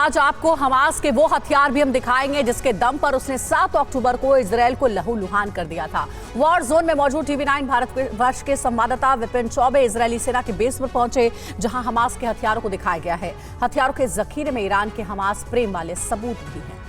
आज आपको हमास के वो हथियार भी हम दिखाएंगे जिसके दम पर उसने 7 अक्टूबर को इजरायल को लहूलुहान कर दिया था। वॉर जोन में मौजूद टीवी9 भारतवर्ष के संवाददाता विपिन चौबे इजरायली सेना के बेस पर पहुंचे, जहां हमास के हथियारों को दिखाया गया है। हथियारों के जखीरे में ईरान के हमास प्रेम वाले सबूत भी हैं।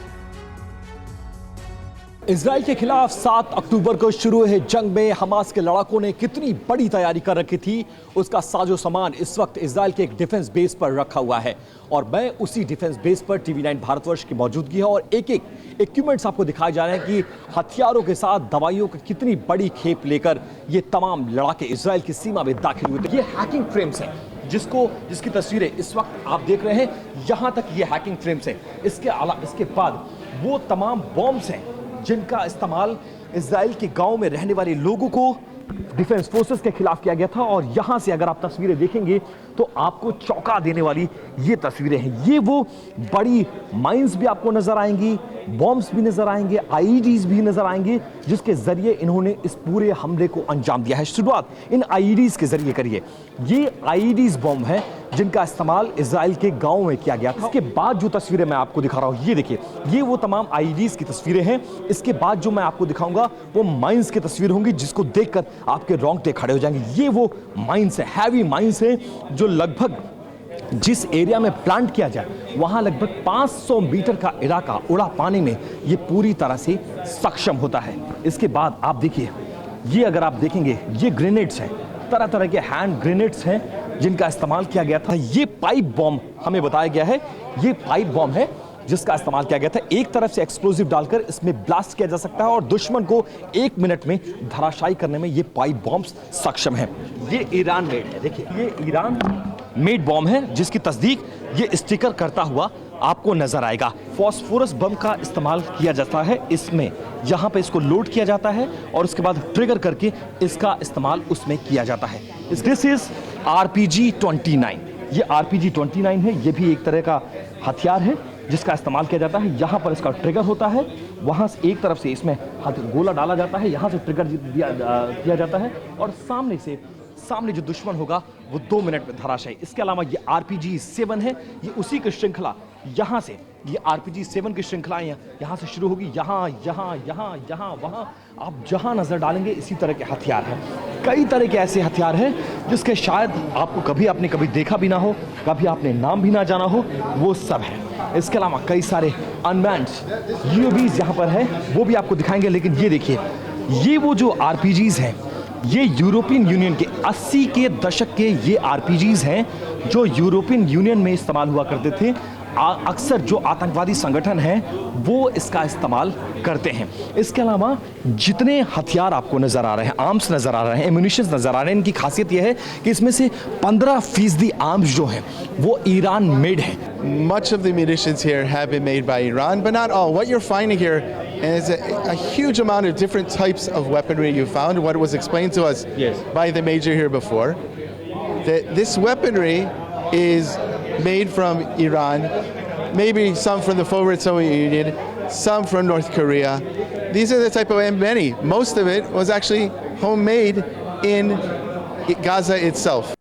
इजराइल के खिलाफ 7 अक्टूबर को शुरू हुए जंग में हमास के लड़ाकों ने कितनी बड़ी तैयारी कर रखी थी, उसका साजो सामान इस वक्त इजराइल के एक डिफेंस बेस पर रखा हुआ है। और मैं उसी डिफेंस बेस पर टीवी9 भारतवर्ष की मौजूदगी है और एक एक इक्विपमेंट्स आपको दिखाए जा रहे हैं कि हथियारों के साथ दवाइयों की कितनी बड़ी खेप लेकर ये तमाम लड़ाके इजराइल की सीमा में दाखिल हुए थे। ये हैकिंग फ्रेम्स हैं जिसकी तस्वीरें इस वक्त आप देख रहे हैं। यहाँ तक ये हैकिंग फ्रेम्स हैं। इसके बाद वो तमाम बॉम्ब्स हैं जिनका इस्तेमाल इजराइल के गांव में रहने वाले लोगों को डिफेंस फोर्सेस के खिलाफ किया गया था। और यहां से अगर आप तस्वीरें देखेंगे तो आपको चौंका देने वाली ये तस्वीरें हैं। ये वो बड़ी माइंस भी आपको नजर आएंगी, बॉम्ब्स भी नजर आएंगे, आईईडीज भी नजर आएंगे, जिसके जरिए इन्होंने इस पूरे हमले को अंजाम दिया है। शुरुआत इन आईईडीज के जरिए करिए। ये आईईडीज बॉम्ब है जिनका इस्तेमाल इजराइल के गांव में किया गया था। इसके बाद जो तस्वीरें मैं आपको दिखा रहा हूं, ये देखिए, ये वो तमाम आईईडीज की तस्वीरें हैं। इसके बाद जो मैं आपको दिखाऊंगा वो माइंस की तस्वीर होंगी जिसको देखकर आपके रोंगटे खड़े हो जाएंगे। ये वो माइंस है, हैवी माइंस है, जो लगभग जिस एरिया में प्लांट किया जाए वहां लगभग 500 मीटर का इलाका उड़ा पाने में ये पूरी तरह से सक्षम होता है। इसके बाद आप देखिए, ये अगर आप देखेंगे, ये ग्रेनेड्स हैं, तरह तरह के हैंड ग्रेनेड्स हैं जिनका इस्तेमाल किया गया था। ये पाइप बॉम्ब हमें बताया गया है, ये पाइप बॉम्ब है जिसका इस्तेमाल किया गया था। एक तरफ से एक्सप्लोजिव डालकर इसमें ब्लास्ट किया जा सकता है और दुश्मन को 1 मिनट में धराशायी करने में ये पाइप बॉम्ब्स सक्षम है। ये ईरान मेड है, देखिए, ये ईरान मेड बॉम्ब है जिसकी तस्दीक ये स्टिकर करता हुआ आपको नजर आएगा। फॉस्फोरस बम का इस्तेमाल किया जाता है इसमें, यहाँ पे इसको लोड किया जाता है और उसके बाद ट्रिगर करके इसका इस्तेमाल उसमें किया जाता है। This is RPG-29। ये RPG-29 है, ये भी एक तरह का हथियार है जिसका इस्तेमाल किया जाता है। यहाँ पर इसका ट्रिगर होता है, वहाँ से एक तरफ से इसमें गोला डाला जाता है, यहाँ से ट्रिगर किया जाता है और सामने जो दुश्मन होगा वो 2 मिनट में धराशायी। इसके अलावा ये RPG-7 है, ये उसी की श्रृंखला, यहाँ से ये RPG-7 की श्रृंखला यहाँ से शुरू होगी। यहाँ वहाँ आप जहाँ नजर डालेंगे इसी तरह के हथियार हैं। कई तरह के ऐसे हथियार हैं जिसके शायद आपको कभी देखा भी ना हो, कभी आपने नाम भी ना जाना हो, वो सब है। इसके अलावा कई सारे अनमैन्ड UAVs यहाँ पर है, वो भी आपको दिखाएंगे। लेकिन ये देखिए, ये वो जो RPGs हैं, ये यूरोपियन यूनियन के 80 के दशक के ये RPGs हैं जो यूरोपियन यूनियन में इस्तेमाल हुआ करते थे। अक्सर जो आतंकवादी संगठन हैं वो इसका इस्तेमाल करते हैं। इसके अलावा जितने हथियार आपको नजर आ रहे हैं, आर्म्स नजर आ रहे हैं, एम्यूनिशंस नजर आ रहे हैं, इनकी खासियत यह है कि इसमें से 15% आर्म्स जो हैं वो ईरान मेड है। Much of the munitions here have been made by Iran, but not all. What you're finding here is a huge amount of different types of weaponry you found. What was explained to us by the major here before, that this weaponry is made from Iran, maybe some from the former Soviet Union, some from North Korea. These are the type of, and most of it was actually homemade in Gaza itself.